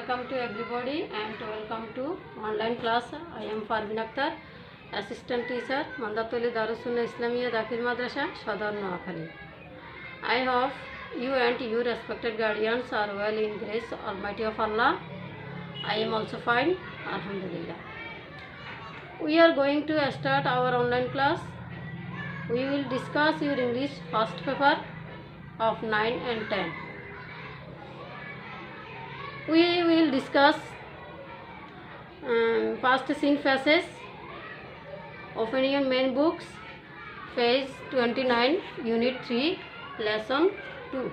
welcome to everybody and welcome to online class. I am Parveen Akhtar, assistant teacher, Mandatoli Darus Sunnah Islamiyya Dakhil Madrasa, Sadar Noakhali. I hope you and your respected guardians are well in grace Almighty of Allah. I am also fine, Alhamdulillah. We are going to start our online class. We will discuss your English first paper of 9 and 10. We will discuss past scene phases, opinion main books, page 29, unit 3, lesson 2.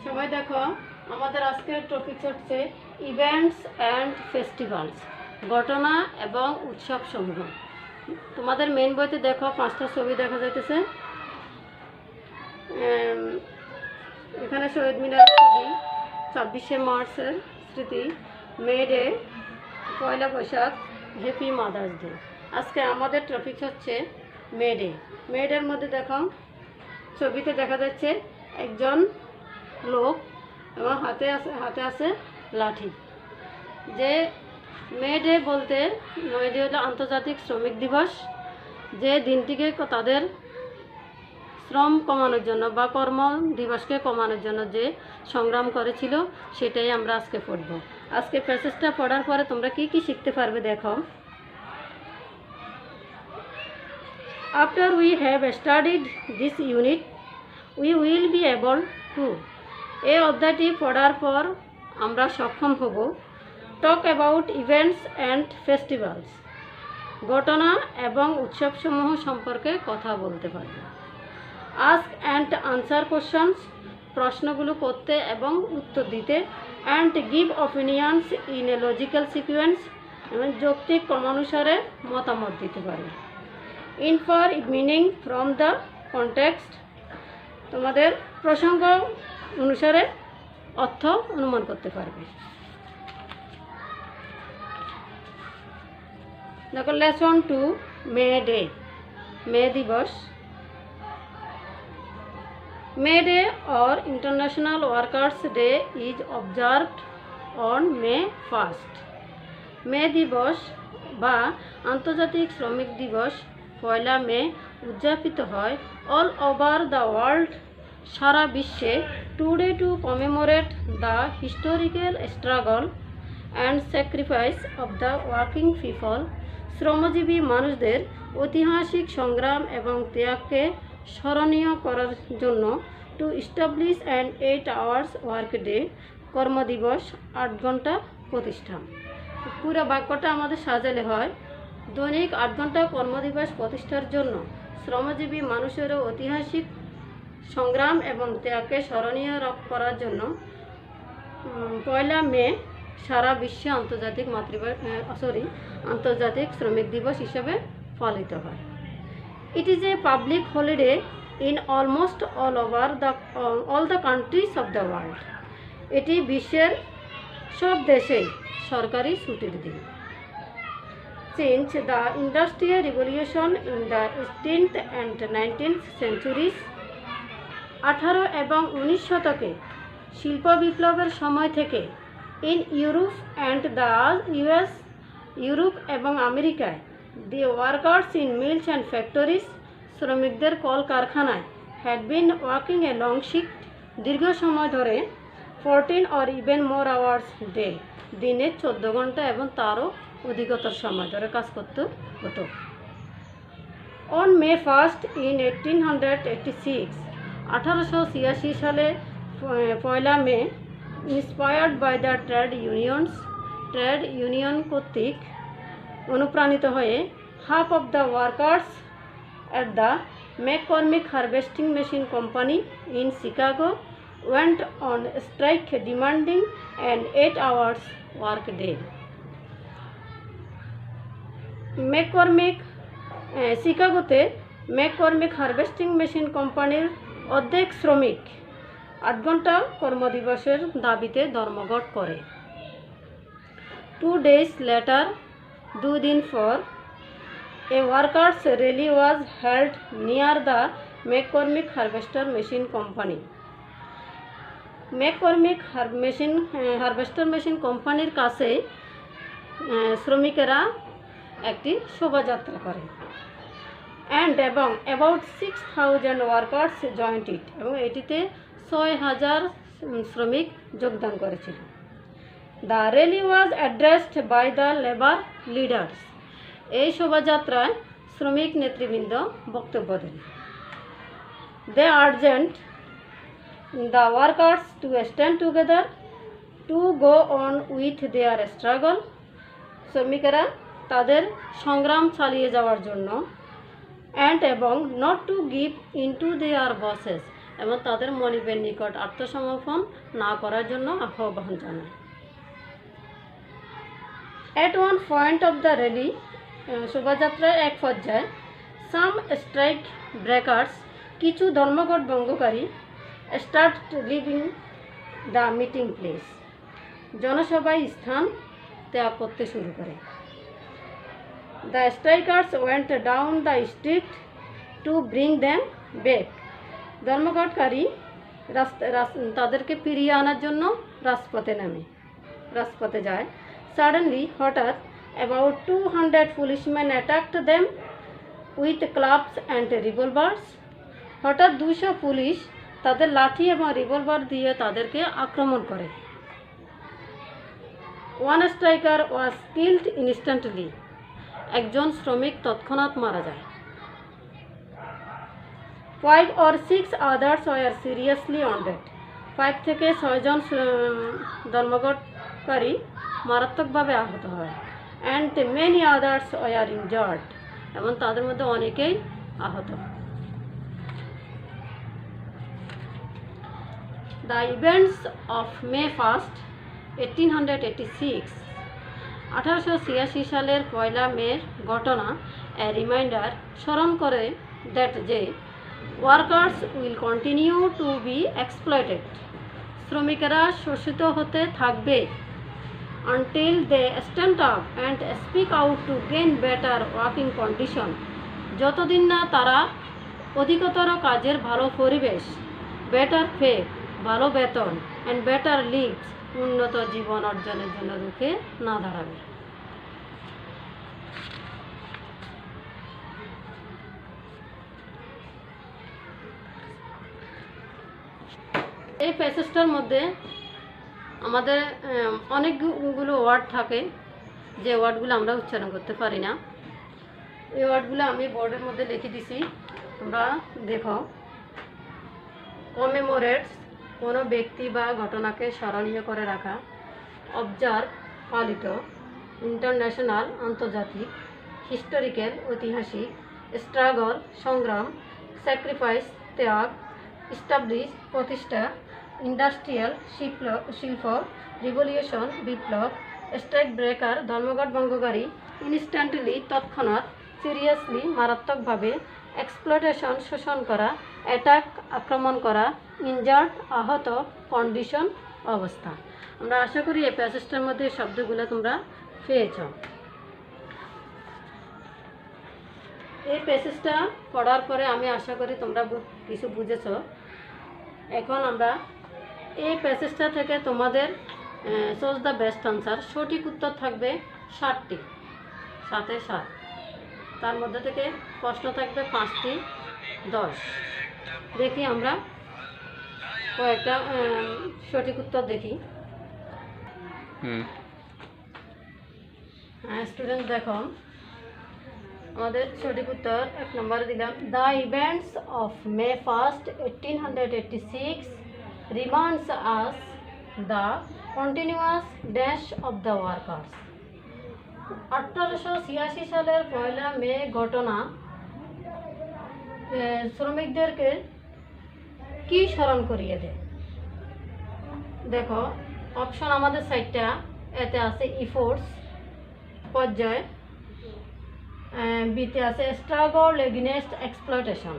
সবাই দেখো, আমাদের আজকের topic হচ্ছে events and festivals, ঘটনা এবং উৎসব সমূহ। তোমাদের মেইন বইতে দেখো 5টা ছবি দেখা যাইতেছে। এখানে শহীদ মিনারের ছবি, 26শে মার্চের স্মৃতি, মে ডে, পয়লা বৈশাখ, হ্যাপি মাদার্স ডে। আজকে আমাদের টপিক হচ্ছে মে ডে। মে ডের মধ্যে দেখো ছবিতে দেখা যাচ্ছে একজন লোক এবং হাতে আছে লাঠি। যে মে ডে বলতে, মে ডে হলো আন্তর্জাতিক শ্রমিক দিবস। যে দিনটিকে তাদের শ্রম কমানোর জন্য বা কর্ম দিবসকে কমানোর জন্য যে সংগ্রাম করেছিল, সেটাই আমরা আজকে পড়ব। আজকে প্যাসেজটা পড়ার পরে তোমরা কি কি শিখতে পারবে দেখো। After we have studied this unit we will be able to, এই অধ্যায়টি পড়ার পর আমরা সক্ষম হব talk about events and festivals, ঘটনা এবং উৎসবসমূহ সম্পর্কে কথা বলতে পারবে। আস্ক অ্যান্ড আনসার কোশ্চেন্স, প্রশ্নগুলো করতে এবং উত্তর দিতে। And give opinions in a logical sequence, এবং যৌক্তিক ক্রমানুসারে মতামত দিতে পারবে। Infer meaning from the context, তোমাদের প্রসঙ্গ অনুসারে অর্থ অনুমান করতে পারবে। দেখো লেসন 2, মে ডে, মে দিবস। May Day or International Workers' Day is observed on May 1st. মে দিবস বা আন্তর্জাতিক শ্রমিক দিবস 1 মে উদযাপিত হয় অল ওভার দ্য ওয়ার্ল্ড, সারা বিশ্বে। Today to commemorate the historical struggle and sacrifice of the working people, শ্রমজীবী মানুষদের ঐতিহাসিক সংগ্রাম এবং ত্যাগকে স্মরণীয় করার জন্য to establish an 8 hours work day, কর্মদিবস 8 ঘন্টা প্রতিষ্ঠা। পুরো বাক্যটা আমাদের সাজালে হয়, দৈনিক 8 ঘন্টা কর্মদিবস প্রতিষ্ঠার জন্য শ্রমজীবী মানুষের ঐতিহাসিক সংগ্রাম এবং ত্যাগকে স্মরণীয় করার জন্য 1 মে সারা বিশ্বে আন্তর্জাতিক শ্রমিক দিবস হিসেবে পালিত হয়। It is a public holiday in almost all the countries of the world. এটি বিশ্বের সব দেশেই সরকারি ছুটির দিন। Since the Industrial Revolution in the 18th and 19th centuries, 18 এবং 19 শতকে শিল্প বিপ্লবের সময় থেকে in Europe and the US, Europe এবং আমেরিকায় the workers in mills and factories, শ্রমিকদের কল কারখানায় had been working a long shift, দীর্ঘ সময় ধরে 14 or even more hours day, দিনে 14 ঘন্টা এবং তারও অধিকতর সময় ধরে কাজ করতে হতো। On May 1st in 1886, 1886 সালে 1 মে, inspired by the trade union কর্তৃক অনুপ্রাণিত হয়ে half of the workers at the McCormick Harvesting Machine Company in Chicago went on strike demanding an 8 hours work day. শিকাগোতে ম্যাককর্মিক হারভেস্টিং মেশিন কোম্পানির অর্ধেক শ্রমিক 8 ঘন্টা কর্মদিবসের দাবিতে ধর্মঘট করে। 2 days later, 2 দিন পর, a workers' rally was held near the McCormick harvester machine company. McCormick harvester machine কোম্পানির কাছে শ্রমিকেরা একটি শোভাযাত্রা করে এবং অ্যাবাউট 6000 ওয়ার্কার্স জয়েন্ট ইট, এবং এটিতে 6000 শ্রমিক যোগদান করেছিল। The rally was addressed by the labour leaders. এই শোভাযাত্রায় শ্রমিক নেতৃবৃন্দ বক্তব্য দেন। They urged the workers to stand together to go on with their struggle. শ্রমিকেরা তাদের সংগ্রাম চালিয়ে যাওয়ার জন্য এবং not to give into their bosses, এবং তাদের মনিবের নিকট আত্মসমর্পণ না করার জন্য আহ্বান জানায়। At one point of the rally, শোভাযাত্রার এক পর্যায়ে some strike breakers, কিছু ধর্মঘট ভঙ্গকারী, start leaving the meeting place, জনসভায় স্থান ত্যাগ করতে শুরু করে। The strikers went down the street to bring them back. ধর্মঘটকারী তাদেরকে ফিরিয়ে আনার জন্য রাজপথে যায়। Suddenly, হঠাৎ about 200 policemen attacked them with clubs and revolvers. হঠাৎ 200 পুলিশ তাদের লাঠি এবং রিভলভার দিয়ে তাদেরকে আক্রমণ করে। One striker was killed instantly. একজন শ্রমিক তৎক্ষণাৎ মারা যায়। 5 or 6 others were seriously wounded. 5 থেকে 6 জন ধর্মঘটকারী মারাত্মকভাবে আহত হয়। And many others were injured. এবং তাদের মধ্যে অনেকেই আহত। The events of May 1st, 1886, 1886 সালের 1 মের ঘটনা a reminder, স্মরণ করে that যে workers will continue to be exploited, শ্রমিকেরা শোষিত হতে থাকবে until they stand up and speak out to gain better working condition, যতদিন না তারা অধিকতর কাজের ভালো পরিবেশ, বেটার পে, ভালো বেতন, অ্যান্ড বেটার লিভস, উন্নত জীবন অর্জনের জন্য রুখে না দাঁড়াবে। এই প্যাসেজটার মধ্যে আমাদের অনেকগুলো ওয়ার্ড থাকে, যে ওয়ার্ডগুলো আমরা উচ্চারণ করতে পারি না। এই ওয়ার্ডগুলো আমি বোর্ডের মধ্যে লিখে দিছি, তোমরা দেখো। কমেমোরেটস, কোনো ব্যক্তি বা ঘটনাকে স্মরণীয় করে রাখা। অবজার্ভ, পালিত। ইন্টারন্যাশনাল, আন্তর্জাতিক। হিস্টোরিক্যাল, ঐতিহাসিক। স্ট্রাগল, সংগ্রাম। স্যাক্রিফাইস, ত্যাগ। ইস্টাবলিশ, প্রতিষ্ঠা। ইন্ডাস্ট্রিয়াল, শিল্প। রিভলিউশন, বিপ্লব। স্ট্রাইক ব্রেকার, ধর্মঘট ভঙ্গকারী। ইনস্ট্যান্টলি, তৎক্ষণাৎ। সিরিয়াসলি, মারাত্মকভাবে। এক্সপ্লয়টেশন, শোষণ করা। অ্যাটাক, আক্রমণ করা। ইনজার্ড, আহত। কন্ডিশন, অবস্থা। আমরা আশা করি এই প্যাসেজটার মধ্যে শব্দগুলো তোমরা পেয়েছ। এই প্যাসেজটা পড়ার পরে আমি আশা করি তোমরা কিছু বুঝেছ। এখন আমরা এই প্যাসেজটা থেকে তোমাদের চুজ দ্য বেস্ট আনসার, সঠিক উত্তর থাকবে 7টি, 7-এ 7। তার মধ্যে থেকে প্রশ্ন থাকবে 5টি, 10। দেখি আমরা কয়েকটা সঠিক উত্তর দেখি। স্টুডেন্ট দেখো, আমাদের সঠিক উত্তর 1 নম্বরে দিলাম, the events of May 1st, 1886 reminds us the continuous dash of the workers. 1886 সালের 1 মে ঘটনা শ্রমিকদেরকে কি স্মরণ করিয়ে দেয়? দেখো, অপশন আমাদের 4টা। এতে আছে ইফোর্টস, পর্যায়। বিতে আছে স্ট্রাগল এগেইনস্ট এক্সপ্লয়টেশন,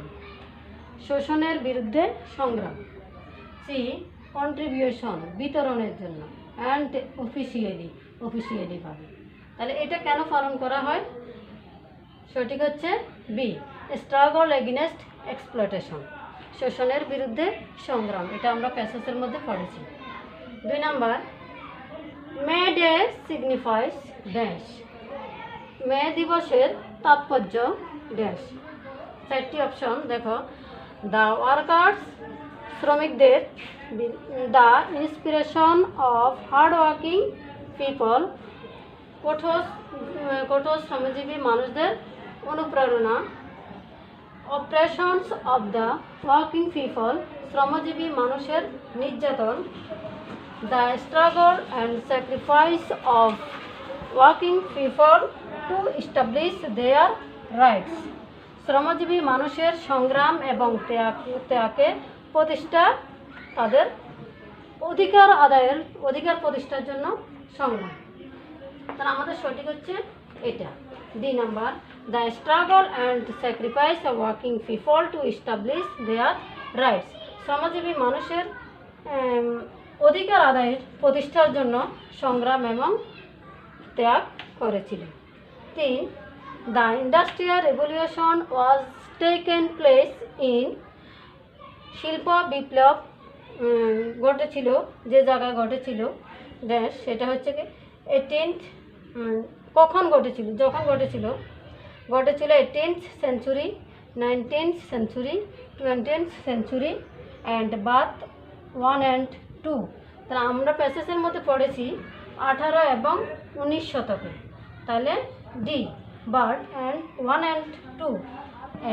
শোষণের বিরুদ্ধে সংগ্রাম। সি, কন্ট্রিবিউশন, বিতরণের জন্য। অ্যান্ড অফিসিয়ালিভাবে। তাহলে এটা কেন পালন করা হয়? সঠিক হচ্ছে বি, স্ট্রাগল এগেইনস্ট এক্সপ্লয়টেশন, শোষণের বিরুদ্ধে সংগ্রাম। এটা আমরা প্যাসেজের মধ্যে পড়েছি। 2 নাম্বার, মে ডে সিগনিফাইস ড্যাশ, মে দিবসের তাৎপর্য ড্যাশ। 4টি অপশন দেখো, দ্য ওয়ার্কার্স, শ্রমিকদের, the inspiration of hard working people, কঠোর শ্রমজীবী মানুষদের অনুপ্রেরণা, operations of the working people, শ্রমজীবী মানুষের নির্যাতন, the struggle and sacrifice of working people to establish their rights, শ্রমজীবী মানুষের সংগ্রাম এবং ত্যাগের প্রতিষ্ঠা, তাদের অধিকার প্রতিষ্ঠার জন্য সংগ্রাম। তাহলে আমাদের সঠিক হচ্ছে এটা, D number, the struggle and sacrifice of working people to establish their rights, শ্রমজীবী মানুষের অধিকার আদায়ের প্রতিষ্ঠার জন্য সংগ্রাম এবং ত্যাগ করেছিল। 3, the industrial revolution was taken place in, শিল্প বিপ্লব ঘটেছিল যে জায়গায় ঘটেছিল ড্যাশ, সেটা হচ্ছে কি 18th, কখন ঘটেছিল, যখন ঘটেছিল 18th century, 19th century, 20th century and birth 1 and 2। তাহলে আমরা প্যাসেজের মধ্যে পড়েছি 18 এবং 19 শতকে, তাহলে ডি, বার্থ অ্যান্ড 1 and 2,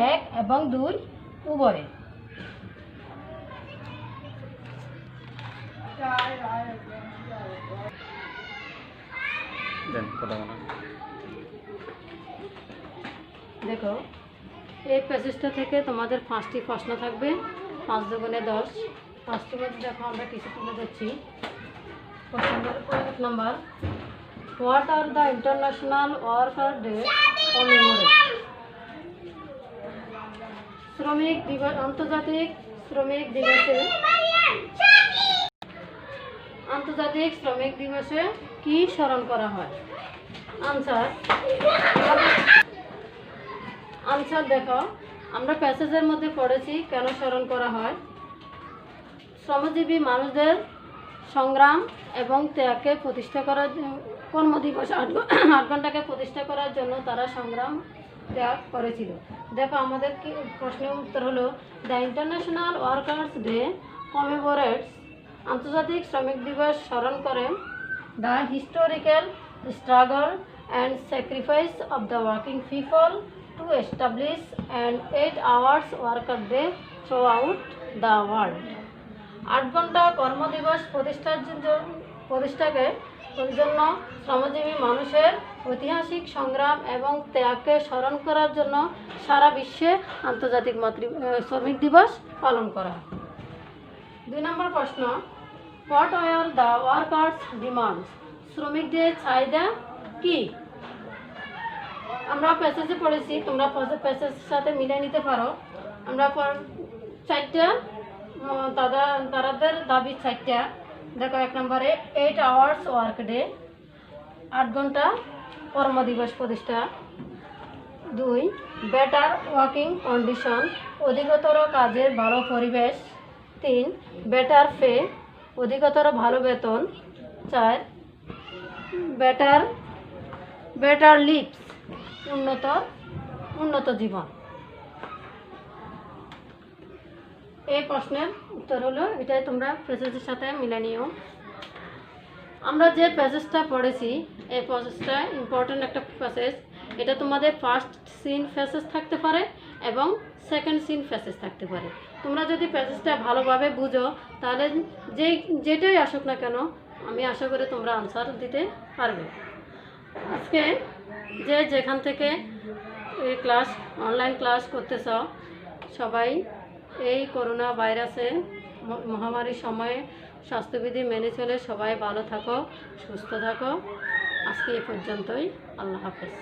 1 এবং 2 উভয়ে। দেখো, এই প্যাসেজটা থেকে তোমাদের 5টি প্রশ্ন থাকবে, 5 দুগুণে 10। 5টির মধ্যে দেখো আমরা কিছু তুলে দিচ্ছি। এক নম্বর, what are the international worker day commemorate, শ্রমিক দিবস, আন্তর্জাতিক শ্রমিক দিবসে কি স্মরণ করা হয়? আনসার দেখো, আমরা প্যাসেজের মধ্যে পড়েছি কেন স্মরণ করা হয়। শ্রমজীবী মানুষদের সংগ্রাম এবং ত্যাগকে প্রতিষ্ঠা করার, কর্মদিবস 8 ঘন্টাকে প্রতিষ্ঠা করার জন্য তারা সংগ্রাম ত্যাগ করেছিল। দেখো আমাদের কি প্রশ্নের উত্তর হলো, দ্য ইন্টারন্যাশনাল ওয়ার্কার্স ডে কমেমোরেটস, আন্তর্জাতিক শ্রমিক দিবস স্মরণ করে the historical struggle and sacrifice of the working people to establish an 8 hours worker day through out the world. 8 ঘন্টা কর্মদিবস প্রতিষ্ঠাকে জন্য শ্রমজীবী মানুষের ঐতিহাসিক সংগ্রাম এবং ত্যাগকে স্মরণ করার জন্য সারা বিশ্বে আন্তর্জাতিক শ্রমিক দিবস পালন করা। 2 নম্বর প্রশ্ন, what are the workers demands, শ্রমিকদের চাহিদা কি? আমরা প্যাসেজে পড়েছি, তোমরা প্যাসেজের সাথে মিলে নিতে পারো। আমরা 4টা তাদের দাবি 4টা। দেখো, 1 নম্বরে 8 hours ওয়ার্ক ডে, 8 ঘন্টা কর্মদিবস প্রতিষ্ঠা। 2, বেটার ওয়ার্কিং কন্ডিশন, অধিকতর কাজের ভালো পরিবেশ। 3, বেটার পে, অধিকতর ভালো বেতন। 4, বেটার লিভস, উন্নত জীবন। এই প্রশ্নের উত্তর হলো এটাই, তোমরা প্যাসেজের সাথে মিলে নিও। আমরা যে প্যাসেজটা পড়েছি, এই প্যাসেজটা ইম্পর্ট্যান্ট একটা প্যাসেজ। এটা তোমাদের ফার্স্ট সিন প্যাসেজ থাকতে পারে এবং সেকেন্ড সিন প্যাসেজ থাকতে পারে। তোমরা যদি প্যাসেজটা ভালোভাবে বুঝো, তাহলে যেটাই আসুক না কেন, আমি আশা করি তোমরা আনসার দিতে পারবে। আজকে যেখান থেকে এই অনলাইন ক্লাস করতেছ, সবাই এই করোনা ভাইরাসে মহামারীর সময়ে স্বাস্থ্যবিধি মেনে চলে সবাই ভালো থাকো, সুস্থ থাকো। আজকে এই পর্যন্তই। আল্লাহ হাফেজ।